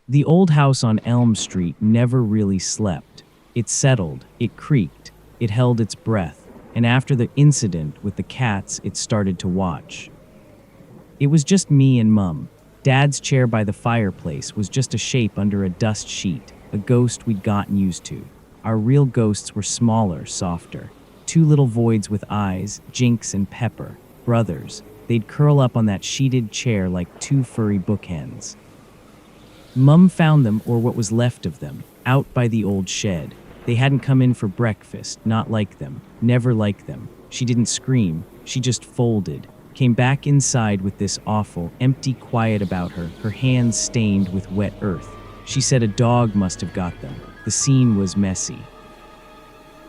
The old house on Elm Street never really slept. It settled, it creaked, it held its breath, and after the incident with the cats, it started to watch. It was just me and Mum. Dad's chair by the fireplace was just a shape under a dust sheet, a ghost we'd gotten used to. Our real ghosts were smaller, softer. Two little voids with eyes, Jinx and Pepper, brothers. They'd curl up on that sheeted chair like two furry bookends. Mum found them, or what was left of them, out by the old shed. They hadn't come in for breakfast, not like them, never like them. She didn't scream, she just folded, came back inside with this awful, empty quiet about her, her hands stained with wet earth. She said a dog must have got them. The scene was messy.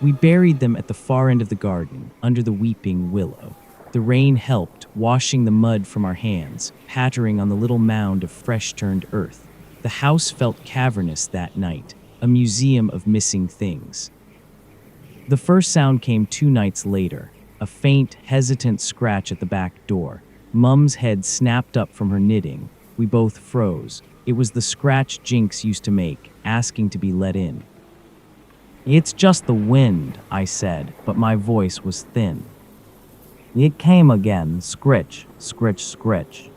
We buried them at the far end of the garden, under the weeping willow. The rain helped, washing the mud from our hands, pattering on the little mound of fresh-turned earth. The house felt cavernous that night, a museum of missing things. The first sound came 2 nights later, a faint, hesitant scratch at the back door. Mum's head snapped up from her knitting. We both froze. It was the scratch Jinx used to make, asking to be let in. "It's just the wind," I said, but my voice was thin. "It came again, scritch, scritch, scritch."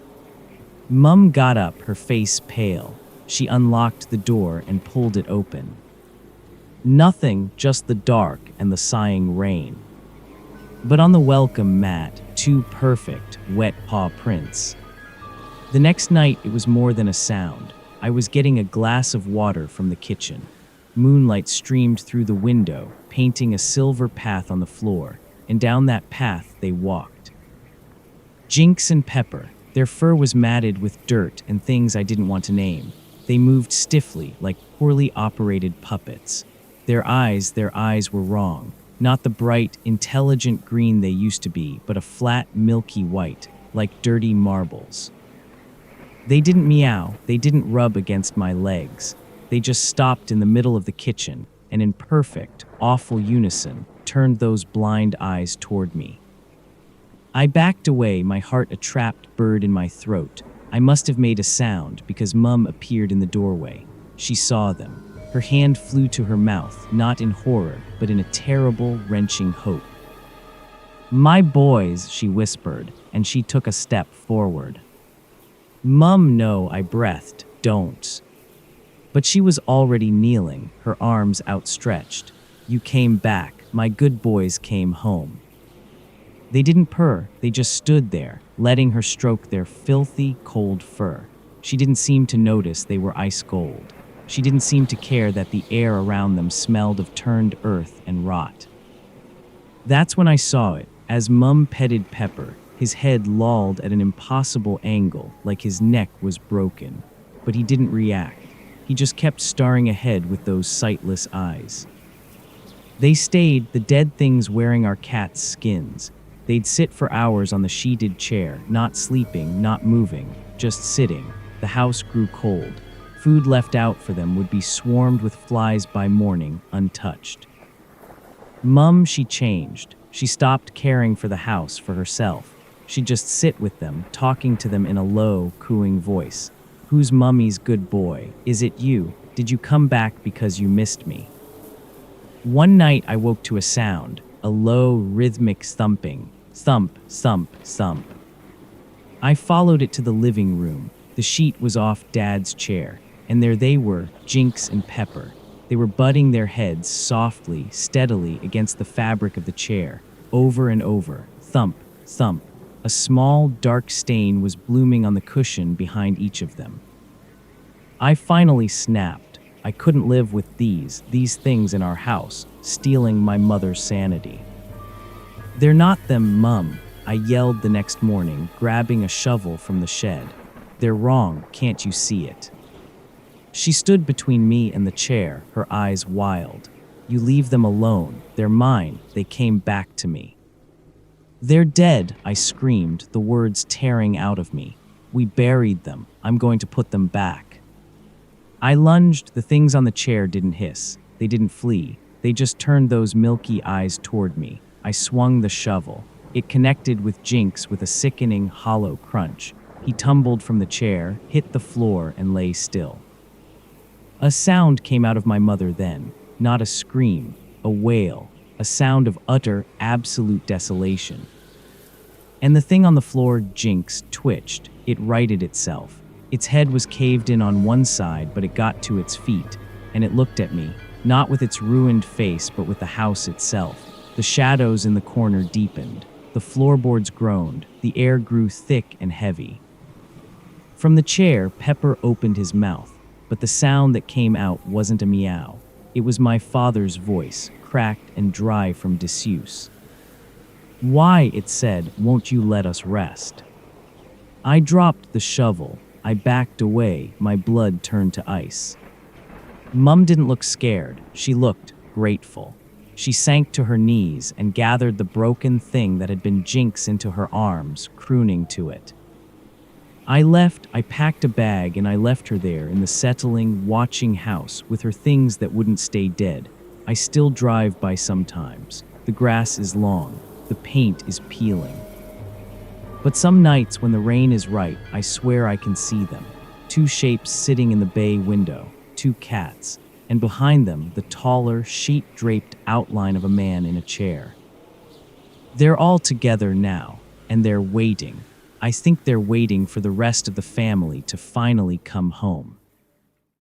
Mum got up, her face pale. She unlocked the door and pulled it open. Nothing, just the dark and the sighing rain. But on the welcome mat, 2 perfect, wet paw prints. The next night, it was more than a sound. I was getting a glass of water from the kitchen. Moonlight streamed through the window, painting a silver path on the floor, and down that path they walked. Jinx and Pepper. Their fur was matted with dirt and things I didn't want to name. They moved stiffly, like poorly operated puppets. Their eyes were wrong. Not the bright, intelligent green they used to be, but a flat, milky white, like dirty marbles. They didn't meow, they didn't rub against my legs. They just stopped in the middle of the kitchen, and in perfect, awful unison, turned those blind eyes toward me. I backed away, my heart a trapped bird in my throat. I must have made a sound because Mum appeared in the doorway. She saw them. Her hand flew to her mouth, not in horror, but in a terrible, wrenching hope. "My boys," she whispered, and she took a step forward. "Mum, no," I breathed, "don't." But she was already kneeling, her arms outstretched. "You came back. My good boys came home." They didn't purr, they just stood there, letting her stroke their filthy, cold fur. She didn't seem to notice they were ice cold. She didn't seem to care that the air around them smelled of turned earth and rot. That's when I saw it, as Mum petted Pepper, his head lolled at an impossible angle, like his neck was broken. But he didn't react. He just kept staring ahead with those sightless eyes. They stayed, the dead things wearing our cats' skins. They'd sit for hours on the sheeted chair, not sleeping, not moving, just sitting. The house grew cold. Food left out for them would be swarmed with flies by morning, untouched. Mum, she changed. She stopped caring for the house, for herself. She'd just sit with them, talking to them in a low, cooing voice. "Who's Mummy's good boy? Is it you? Did you come back because you missed me?" One night I woke to a sound, a low, rhythmic thumping. Thump, thump, thump. I followed it to the living room. The sheet was off Dad's chair, and there they were, Jinx and Pepper. They were butting their heads softly, steadily against the fabric of the chair, over and over. Thump, thump. A small, dark stain was blooming on the cushion behind each of them. I finally snapped. I couldn't live with these things in our house, stealing my mother's sanity. "They're not them, Mum," I yelled the next morning, grabbing a shovel from the shed. "They're wrong, can't you see it?" She stood between me and the chair, her eyes wild. "You leave them alone. They're mine. They came back to me." "They're dead," I screamed, the words tearing out of me. "We buried them. I'm going to put them back." I lunged. The things on the chair didn't hiss. They didn't flee. They just turned those milky eyes toward me. I swung the shovel. It connected with Jinx with a sickening, hollow crunch. He tumbled from the chair, hit the floor, and lay still. A sound came out of my mother then, not a scream, a wail, a sound of utter, absolute desolation. And the thing on the floor, Jinx, twitched. It righted itself. Its head was caved in on one side, but it got to its feet, and it looked at me, not with its ruined face, but with the house itself. The shadows in the corner deepened. The floorboards groaned. The air grew thick and heavy. From the chair, Pepper opened his mouth, but the sound that came out wasn't a meow. It was my father's voice, cracked and dry from disuse. "Why," it said, "won't you let us rest?" I dropped the shovel. I backed away, my blood turned to ice. Mum didn't look scared. She looked grateful. She sank to her knees and gathered the broken thing that had been Jinx into her arms, crooning to it. I packed a bag and I left her there in the settling, watching house with her things that wouldn't stay dead. I still drive by sometimes. The grass is long. The paint is peeling. But some nights when the rain is right, I swear I can see them. Two shapes sitting in the bay window, two cats, and behind them the taller, sheet-draped outline of a man in a chair. They're all together now, and they're waiting. I think they're waiting for the rest of the family to finally come home.